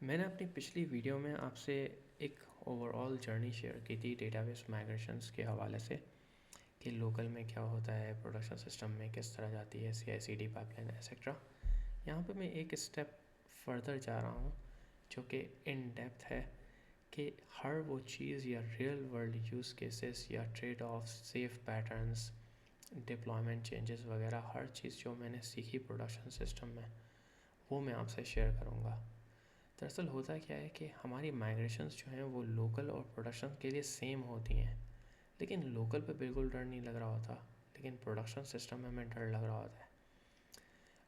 मैंने अपनी पिछली वीडियो में आपसे एक ओवरऑल जर्नी शेयर की थी डेटाबेस माइग्रेशंस के हवाले से कि लोकल में क्या होता है, प्रोडक्शन सिस्टम में किस तरह जाती है, CI/CD पाइपलाइन एक्सेट्रा। यहाँ पे मैं एक स्टेप फर्दर जा रहा हूँ जो कि इन डेप्थ है कि हर वो चीज़ या रियल वर्ल्ड यूज़ केसेस या trade off safe patterns, deployment changes वगैरह हर चीज़ जो मैंने सीखी प्रोडक्शन सिस्टम में वो मैं आपसे शेयर करूँगा। दरअसल होता क्या है कि हमारी माइग्रेशंस जो हैं वो लोकल और प्रोडक्शन के लिए सेम होती हैं, लेकिन लोकल पे बिल्कुल डर नहीं लग रहा होता, लेकिन प्रोडक्शन सिस्टम में हमें डर लग रहा होता है।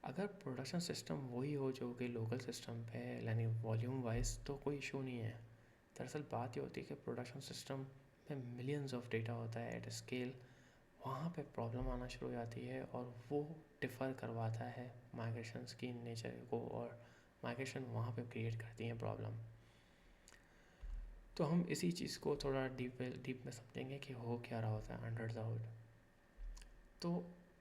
अगर प्रोडक्शन सिस्टम वही हो जो कि लोकल सिस्टम पे है, यानी वॉल्यूम वाइज, तो कोई इशू नहीं है। दरअसल बात ये होती है कि प्रोडक्शन सिस्टम में मिलियंस ऑफ डेटा होता है एट स्केल, वहाँ पे प्रॉब्लम आना शुरू हो जाती है और वो डिफ़र करवाता है माइग्रेशंस की नेचर को, और माइग्रेशन वहाँ पे क्रिएट करती हैं प्रॉब्लम। तो हम इसी चीज़ को थोड़ा डीप में समझेंगे कि हो क्या रहा होता है अंडर द हुड। तो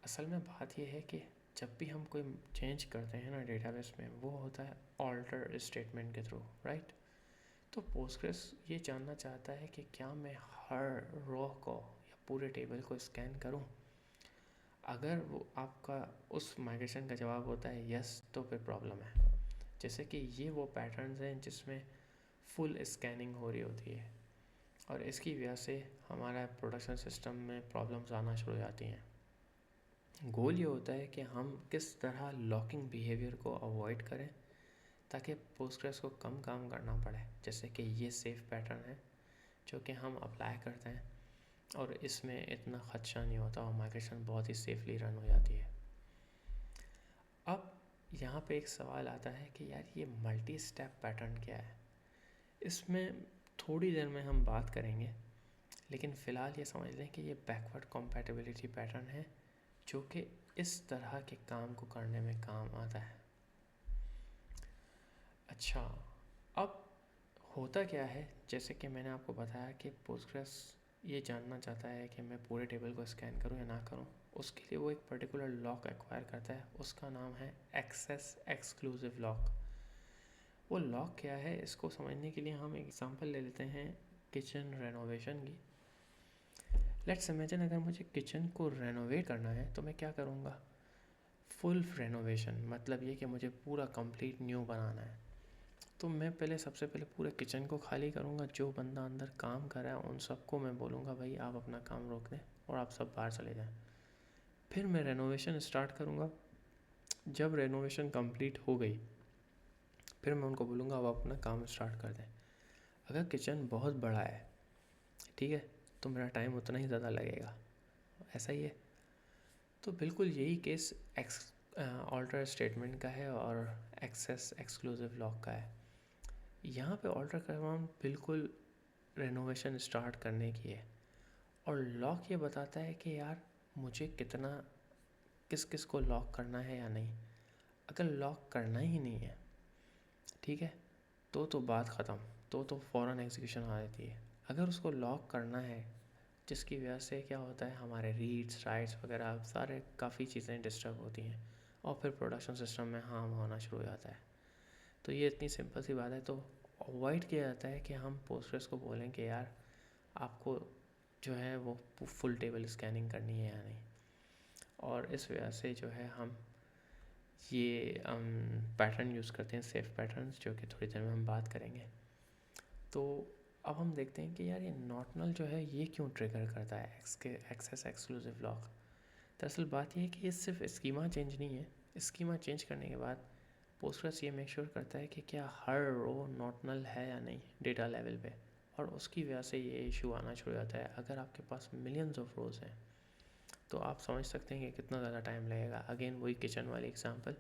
असल में बात यह है कि जब भी हम कोई चेंज करते हैं ना डेटाबेस में, वो होता है ऑल्टर स्टेटमेंट के थ्रू, राइट। तो पोस्टग्रेस ये जानना चाहता है कि क्या मैं हर रो को या पूरे टेबल को स्कैन करूं। अगर वो आपका उस माइग्रेशन का जवाब होता है यस, तो फिर प्रॉब्लम है। जैसे कि ये वो पैटर्न्स हैं जिसमें फुल स्कैनिंग हो रही होती है, और इसकी वजह से हमारा प्रोडक्शन सिस्टम में प्रॉब्लम्स आना शुरू हो जाती हैं। गोल ये होता है कि हम किस तरह लॉकिंग बिहेवियर को अवॉइड करें ताकि पोस्टग्रेस को कम काम करना पड़े। जैसे कि ये सेफ़ पैटर्न है जो कि हम अप्लाई करते हैं और इसमें इतना खदशा नहीं होता और माइग्रेशन बहुत ही सेफली रन हो जाती है। अब यहाँ पे एक सवाल आता है कि यार ये मल्टी स्टेप पैटर्न क्या है। इसमें थोड़ी देर में हम बात करेंगे, लेकिन फ़िलहाल ये समझ लें कि ये बैकवर्ड कॉम्पैटिबिलिटी पैटर्न है जो कि इस तरह के काम को करने में काम आता है। अच्छा, अब होता क्या है, जैसे कि मैंने आपको बताया कि पोस्टग्रेस ये जानना चाहता है कि मैं पूरे टेबल को स्कैन करूं या ना करूं। उसके लिए वो एक पर्टिकुलर लॉक एक्वायर करता है, उसका नाम है एक्सेस एक्सक्लूसिव लॉक। वो लॉक क्या है, इसको समझने के लिए हम एग्जांपल ले लेते हैं किचन रेनोवेशन की। लेट्स इमेजिन अगर मुझे किचन को रेनोवेट करना है तो मैं क्या करूँगा। फुल रेनोवेशन मतलब ये कि मुझे पूरा कंप्लीट न्यू बनाना है। तो मैं पहले सबसे पहले पूरे किचन को खाली करूँगा। जो बंदा अंदर काम कर रहा है उन सबको मैं बोलूँगा भाई आप अपना काम रोक दें और आप सब बाहर चले जाएं। फिर मैं रेनोवेशन स्टार्ट करूँगा। जब रेनोवेशन कंप्लीट हो गई फिर मैं उनको बोलूँगा आप अपना काम स्टार्ट कर दें। अगर किचन बहुत बड़ा है, ठीक है, तो मेरा टाइम उतना ही ज़्यादा लगेगा, ऐसा ही है। तो बिल्कुल यही केस ऑल्टर स्टेटमेंट का है और एक्सेस एक्सक्लूसिव लॉक का है। यहाँ पे ऑल्टर कमांड बिल्कुल रेनोवेशन स्टार्ट करने की है, और लॉक ये बताता है कि यार मुझे कितना किस किस को लॉक करना है या नहीं। अगर लॉक करना ही नहीं है, ठीक है, तो बात ख़त्म, तो फ़ौरन एग्जीक्यूशन आ जाती है। अगर उसको लॉक करना है, जिसकी वजह से क्या होता है हमारे रीड्स राइट्स वगैरह सारे काफ़ी चीज़ें डिस्टर्ब होती हैं और फिर प्रोडक्शन सिस्टम में हार्म होना शुरू हो जाता है। तो ये इतनी सिंपल सी बात है। तो अवॉइड किया जाता है कि हम पोस्टर्स को बोलें कि यार आपको जो है वो फुल टेबल स्कैनिंग करनी है या नहीं, और इस वजह से जो है हम ये पैटर्न यूज़ करते हैं, सेफ़ पैटर्न्स, जो कि थोड़ी देर में हम बात करेंगे। तो अब हम देखते हैं कि यार ये नॉट नल जो है ये क्यों ट्रिगर करता है एक्सेस एक्सक्लूसिव लॉक। दरअसल बात ये है कि ये सिर्फ स्कीमा चेंज नहीं है। स्कीमा चेंज करने के बाद पोस्टग्रेस ये मेक श्योर करता है कि क्या हर रो नॉट नल है या नहीं डेटा लेवल पे, और उसकी वजह से ये इशू आना शुरू हो जाता है। अगर आपके पास मिलियंस ऑफ रोज़ हैं तो आप समझ सकते हैं कि कितना ज़्यादा टाइम लगेगा। अगेन वही किचन वाली एग्जांपल,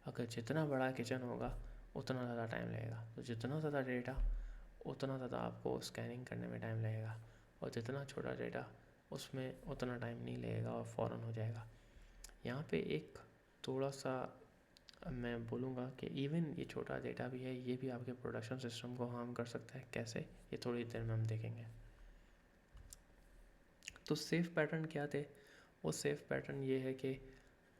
अगर जितना बड़ा किचन होगा उतना ज़्यादा टाइम लगेगा, तो जितना ज़्यादा डेटा उतना ज़्यादा आपको स्कैनिंग करने में टाइम लगेगा, और जितना छोटा डेटा उसमें उतना टाइम नहीं लगेगा और फ़ौरन हो जाएगा। यहाँ पे एक थोड़ा सा मैं बोलूँगा कि इवन ये छोटा डेटा भी है, ये भी आपके प्रोडक्शन सिस्टम को हार्म कर सकता है। कैसे, ये थोड़ी देर में हम देखेंगे। तो सेफ़ पैटर्न क्या थे, वो सेफ़ पैटर्न ये है कि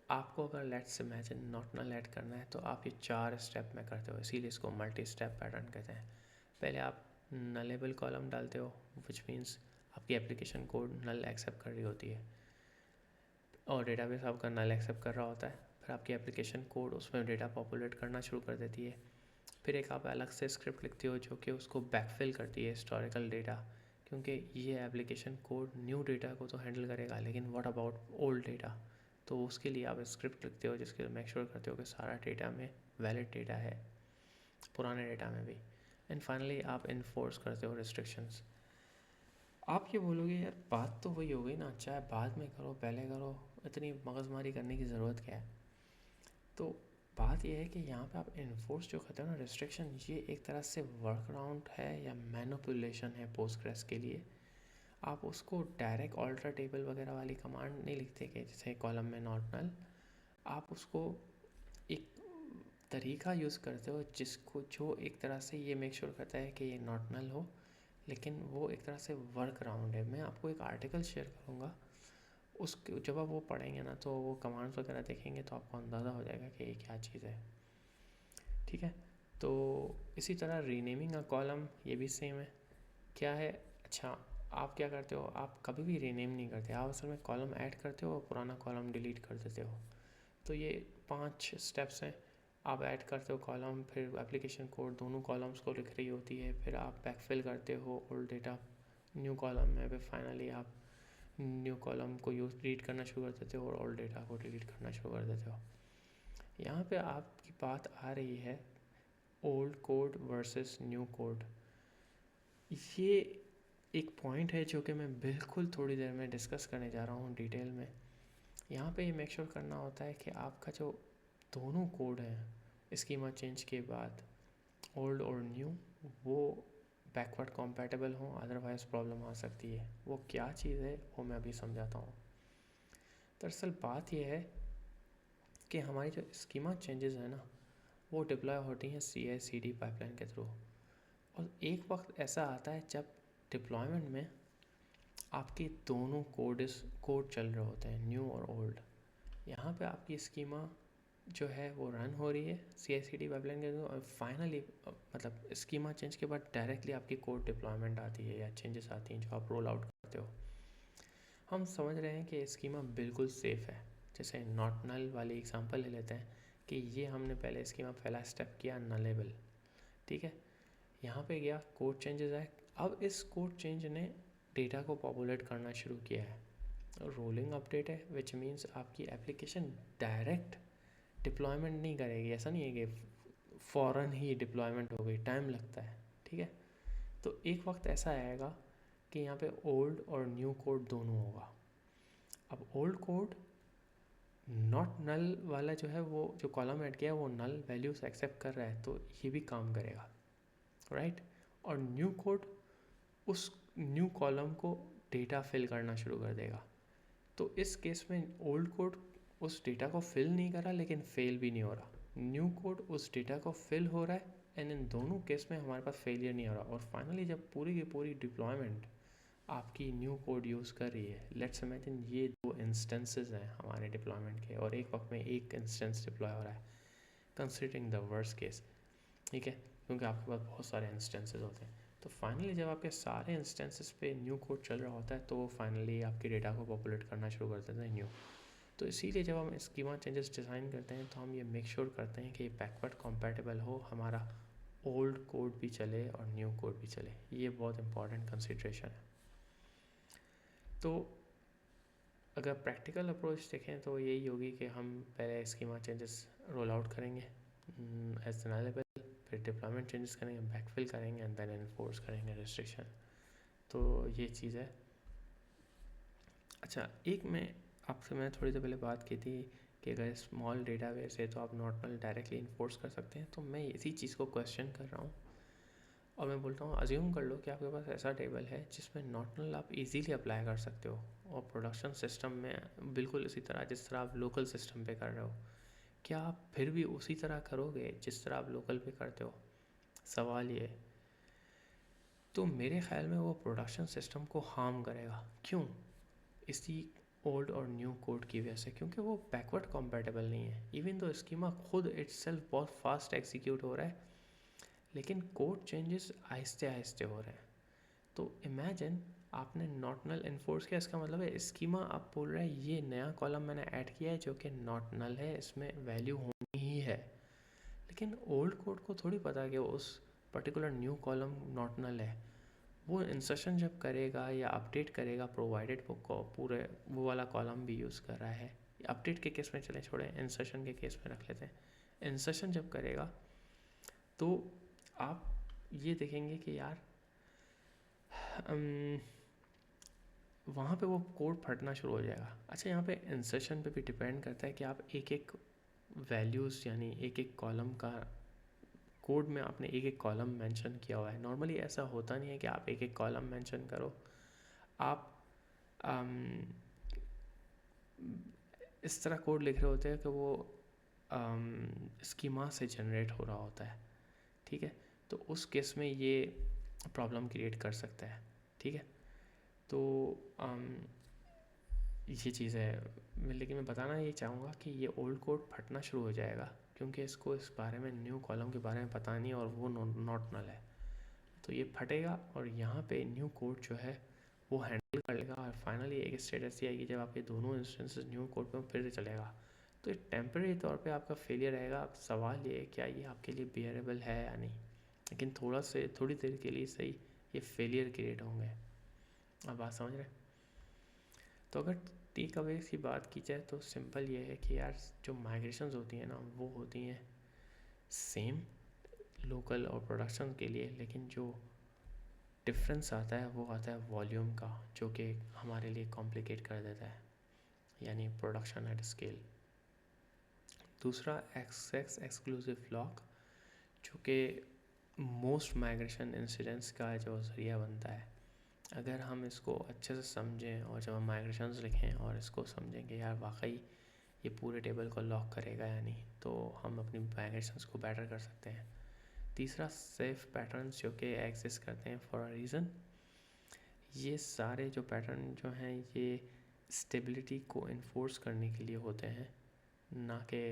आपको अगर let's imagine not null add करना है तो आप ये 4 स्टेप में करते हो, इसीलिए इसको मल्टी स्टेप पैटर्न कहते हैं। पहले आप नलेबल कॉलम डालते हो, विच मीन्स आपकी एप्लीकेशन कोड नल एक्सेप्ट कर रही होती है और डेटाबेस आपका नल एक्सेप्ट कर रहा होता है। फिर आपकी एप्लीकेशन कोड उसमें डेटा पॉपुलेट करना शुरू कर देती है। फिर एक आप अलग से स्क्रिप्ट लिखते हो जो कि उसको बैकफिल करती है हिस्टोरिकल डेटा, क्योंकि ये एप्लीकेशन कोड न्यू डेटा को तो हैंडल करेगा, लेकिन व्हाट अबाउट ओल्ड डेटा। तो उसके लिए आप स्क्रिप्ट लिखते हो जिसके मेक श्योर करते हो कि सारा डेटा में वैलिड डेटा है, पुराने डेटा में भी। एंड फाइनली आप इन्फोर्स करते हो रिस्ट्रिक्शंस। आप ये बोलोगे यार बात तो वही हो गई ना, चाहे बाद में करो पहले करो, इतनी मगजमारी करने की ज़रूरत क्या है। तो बात यह है कि यहाँ पे आप इन्फोर्स जो करते हो ना रिस्ट्रिक्शन, ये एक तरह से वर्कअराउंड है या मैनिपुलेशन है पोस्टग्रेस के लिए। आप उसको डायरेक्ट ऑल्टर टेबल वगैरह वाली कमांड नहीं लिखते कि जैसे कॉलम में नॉट नल, आप उसको एक तरीका यूज़ करते हो जिसको जो एक तरह से ये मेक श्योर करता है कि ये नॉट नल हो, लेकिन वो एक तरह से वर्क अराउंड है। मैं आपको एक आर्टिकल शेयर करूँगा, उसके जब आप वो पढ़ेंगे ना तो वो कमांड्स वगैरह देखेंगे तो आपको अंदाज़ा हो जाएगा कि ये क्या चीज़ है। ठीक है, तो इसी तरह रीनेमिंग अ कॉलम ये भी सेम है। क्या है, अच्छा आप क्या करते हो, आप कभी भी रीनेम नहीं करते, आप असल में कॉलम ऐड करते हो और पुराना कॉलम डिलीट कर देते हो। तो ये 5 स्टेप्स हैं। आप ऐड करते हो कॉलम, फिर एप्लीकेशन कोड दोनों कॉलम्स को लिख रही होती है, फिर आप बैकफिल करते हो ओल्ड डेटा न्यू कॉलम में, फिर फाइनली आप न्यू कॉलम को यूज डिलीट करना शुरू कर देते हो और ओल्ड डेटा को डिलीट करना शुरू कर देते हो। यहाँ पे आपकी बात आ रही है old code versus new code. ये एक पॉइंट है जो कि मैं बिल्कुल थोड़ी देर में डिस्कस करने जा रहा हूँ डिटेल में। यहाँ पे ये मेक श्योर करना होता है कि आपका जो दोनों कोड हैं स्कीमा चेंज के बाद, ओल्ड और न्यू, वो बैकवर्ड कॉम्पैटिबल हों, अदरवाइज़ प्रॉब्लम आ सकती है। वो क्या चीज़ है वो मैं अभी समझाता हूँ। दरअसल बात यह है कि हमारी जो स्कीमा चेंजेस है ना, वो डिप्लॉय होती हैं CI/CD पाइपलाइन के थ्रू। और एक वक्त ऐसा आता है जब डिप्लॉयमेंट में आपके दोनों कोड चल रहे होते हैं, न्यू और ओल्ड। यहाँ पे आपकी स्कीमा जो है वो रन हो रही है CI/CD पाइपलाइन के थ्रू, और फाइनली मतलब स्कीमा चेंज के बाद डायरेक्टली आपकी कोड डिप्लॉयमेंट आती है या चेंजेस आती हैं जो आप रोल आउट करते हो। हम समझ रहे हैं कि स्कीमा बिल्कुल सेफ़ है। जैसे नॉट नल वाली एग्जांपल ले लेते हैं कि ये हमने पहले स्कीमा पहला स्टेप किया नलेबल, ठीक है, यहाँ पे गया कोड चेंजेस आए। अब इस कोड चेंज ने डेटा को पॉपुलेट करना शुरू किया है, रोलिंग अपडेट है, विच मीन्स आपकी एप्लीकेशन डायरेक्ट डिप्लॉयमेंट नहीं करेगी। ऐसा नहीं है कि फ़ौरन ही डिप्लॉयमेंट हो गई, टाइम लगता है। ठीक है, तो एक वक्त ऐसा आएगा कि यहाँ पे ओल्ड और न्यू कोड दोनों होगा। अब ओल्ड कोड नॉट नल वाला जो है, वो जो कॉलम ऐड किया है वो नल वैल्यूज एक्सेप्ट कर रहा है, तो ये भी काम करेगा, राइट। और न्यू कोड उस न्यू कॉलम को डेटा फिल करना शुरू कर देगा। तो इस केस में ओल्ड कोड उस डेटा को फिल नहीं कर रहा, लेकिन फेल भी नहीं हो रहा। न्यू कोड उस डेटा को फिल हो रहा है, एंड इन दोनों केस में हमारे पास फेलियर नहीं हो रहा। और फाइनली जब पूरी की पूरी डिप्लॉयमेंट आपकी न्यू कोड यूज़ कर रही है, लेट्स इमेजिन ये 2 इंस्टेंसेस हैं हमारे डिप्लॉयमेंट के और एक वक्त में एक इंस्टेंस डिप्लॉय हो रहा है, कंसिडरिंग द वर्स्ट केस, ठीक है, क्योंकि आपके पास बहुत सारे इंस्टेंसेस होते हैं। तो फाइनली जब आपके सारे इंस्टेंसेस पे न्यू कोड चल रहा होता है तो वो फाइनली आपके डेटा को पॉपुलेट करना शुरू कर देता है न्यू। तो इसीलिए जब हम स्कीमा चेंजेस डिज़ाइन करते हैं तो हम ये मेक श्योर करते हैं कि ये बैकवर्ड कॉम्पैटिबल हो, हमारा ओल्ड कोड भी चले और न्यू कोड भी चले। ये बहुत इंपॉर्टेंट कंसिड्रेशन है। तो अगर प्रैक्टिकल अप्रोच देखें तो यही होगी कि हम पहले स्कीमा चेंजेस रोल आउट करेंगे एज एनालेबल, फिर डिप्लॉयमेंट चेंजेस करेंगे, बैकफिल करेंगे, एंड देन इन्फोर्स करेंगे रिस्ट्रिक्शन। तो ये चीज़ है। अच्छा, एक मैं थोड़ी देर पहले बात की थी कि अगर स्मॉल डेटाबेस है तो आप नॉट नल डायरेक्टली इन्फोर्स कर सकते हैं। तो मैं इसी चीज़ को क्वेश्चन कर रहा हूँ और मैं बोलता हूँ अज्यूम कर लो कि आपके पास ऐसा टेबल है जिसमें नॉट नल आप इजीली अप्लाई कर सकते हो और प्रोडक्शन सिस्टम में बिल्कुल इसी तरह जिस तरह आप लोकल सिस्टम पे कर रहे हो। क्या आप फिर भी उसी तरह करोगे जिस तरह आप लोकल पे करते हो? सवाल ये। तो मेरे ख्याल में वो प्रोडक्शन सिस्टम को हार्म करेगा। क्यों? इसी ओल्ड और न्यू कोड की वजह से, क्योंकि वो बैकवर्ड कॉम्पेटेबल नहीं है। इवन तो स्कीमा खुद इट्सेल्फ बहुत फास्ट एग्जीक्यूट हो रहा है, लेकिन कोड चेंजेस आहिस्ते आहिस्ते हो रहे हैं। तो इमेजिन आपने नॉट नल इन्फोर्स किया, इसका मतलब है स्कीमा आप बोल रहे हैं ये नया कॉलम मैंने ऐड किया है जो कि नॉट नल है, इसमें वैल्यू होनी ही है। लेकिन ओल्ड कोड को थोड़ी पता कि उस particular new column not null है। वो इंसर्शन जब करेगा या अपडेट करेगा, प्रोवाइडेड वो पूरे वो वाला कॉलम भी यूज़ कर रहा है। अपडेट के केस में चले छोड़े, इंसर्शन के केस में रख लेते हैं। इंसर्शन जब करेगा तो आप ये देखेंगे कि यार वहाँ पे वो कोड फटना शुरू हो जाएगा। अच्छा, यहाँ पे इंसर्शन पे भी डिपेंड करता है कि आप एक एक वैल्यूज़ यानी एक एक कॉलम का कोड में आपने एक एक कॉलम मेंशन किया हुआ है। नॉर्मली ऐसा होता नहीं है कि आप एक एक कॉलम मेंशन करो। आप इस तरह कोड लिख रहे होते हैं कि वो स्कीमा से जनरेट हो रहा होता है, ठीक है। तो उस केस में ये प्रॉब्लम क्रिएट कर सकता है, ठीक है। तो ये चीज़ है, लेकिन मैं बताना ये चाहूँगा कि ये ओल्ड कोड फटना शुरू हो जाएगा, क्योंकि इसको इस बारे में न्यू कॉलम के बारे में पता नहीं और वो नॉट नल है। तो ये फटेगा और यहाँ पे न्यू कोड जो है वो हैंडल कर लेगा, और फाइनली एक स्टेट ऐसी आएगी जब आपके दोनों इंस्टेंसेस न्यू कोड पे फिर से चलेगा। तो ये टेम्परेरी तौर पे आपका फेलियर रहेगा। अब सवाल ये है क्या ये आपके लिए बियरेबल है या नहीं, लेकिन थोड़ी देर के लिए सही ये फेलियर क्रिएट होंगे। अब बात समझ रहे हैं? तो अगर टेक अवे की बात की जाए तो सिंपल ये है कि यार जो माइग्रेशंस होती हैं ना वो होती हैं सेम लोकल और प्रोडक्शन के लिए, लेकिन जो डिफरेंस आता है वो आता है वॉल्यूम का, जो कि हमारे लिए कॉम्प्लिकेट कर देता है, यानी प्रोडक्शन एट स्केल। दूसरा एक्सेस एक्सक्लूसिव लॉक, जो कि मोस्ट माइग्रेशन इंसिडेंट्स का जो ज़रिया बनता है। अगर हम इसको अच्छे से समझें और जब हम माइग्रेशंस लिखें और इसको समझें कि यार वाकई ये पूरे टेबल को लॉक करेगा या नहीं, तो हम अपनी माइग्रेशंस को बेटर कर सकते हैं। तीसरा सेफ पैटर्न्स जो कि एग्जिस्ट करते हैं फॉर अ रीज़न। ये सारे जो पैटर्न जो हैं ये स्टेबिलिटी को इन्फोर्स करने के लिए होते हैं, ना कि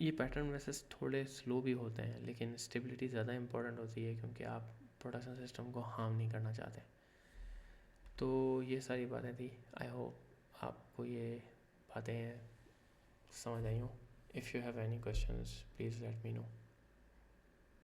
ये पैटर्न वैसे थोड़े स्लो भी होते हैं, लेकिन स्टेबिलिटी ज़्यादा इंपॉर्टेंट होती है क्योंकि आप प्रोडक्शन सिस्टम को हार्म नहीं करना चाहते। तो ये सारी बातें थी। आई होप आपको ये बातें समझ आई हो। If you have any questions please let me know.